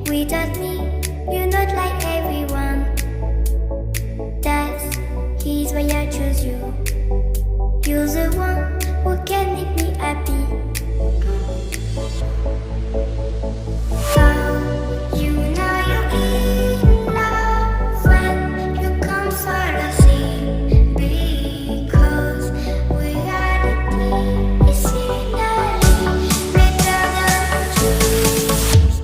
Without me, you're not like everyone. That's here's why I chose you. You're the one who can make me happy. How you know you're in love when you come for the sea? Because reality is finally better than dreams.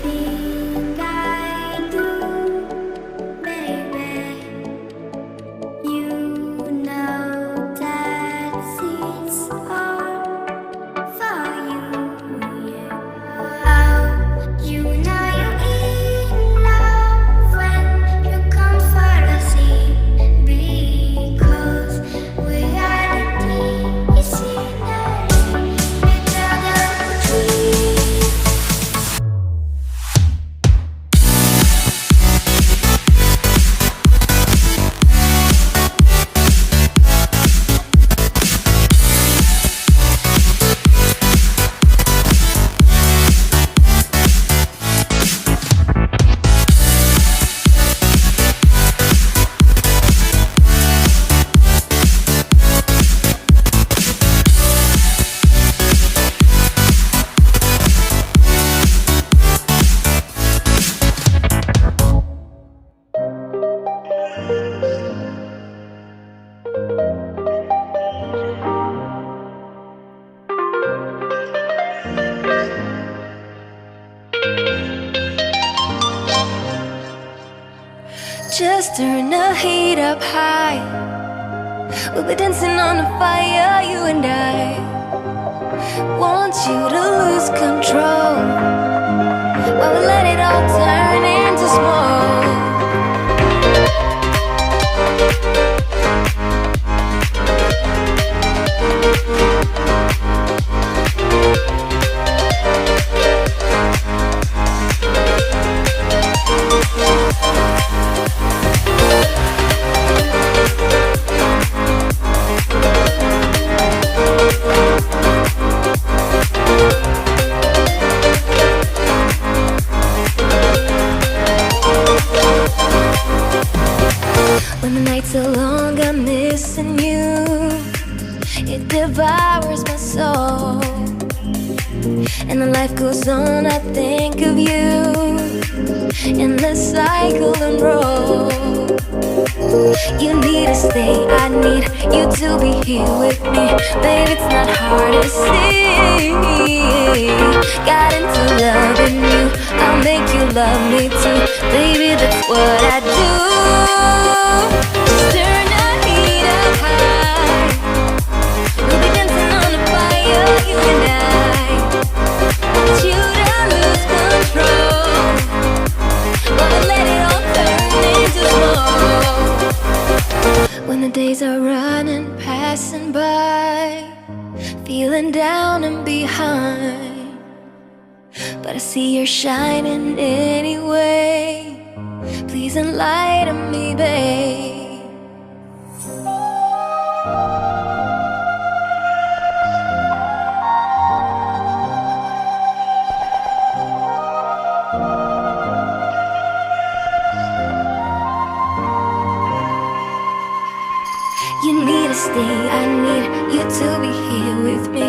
Everything I do, baby, you know that it's all for you, yeah. How you know you're in love when you come for the sea? Because reality is finally better than dreams. Just turn the heat up high. We'll be dancing on the fire, you and I. Want you to lose control while we let it all turn into smoke. When the nights are long, I'm missing you. It devours my soul. And the life goes on, I think of you. In the cycle and roll. You need to stay, I need you to be here with me. Babe, it's not hard to see. Got into loving you, I'll make you love me too. Baby, that's what I do. Just turn the heat up high. We'll be dancing on the fire, you and I. Want you to lose control while we let it all turn into smoke. When the days are running, passing by, feeling down and behind, but I see you're shining anyway. Please enlighten me, babe. You need to stay, I need you to be here with me.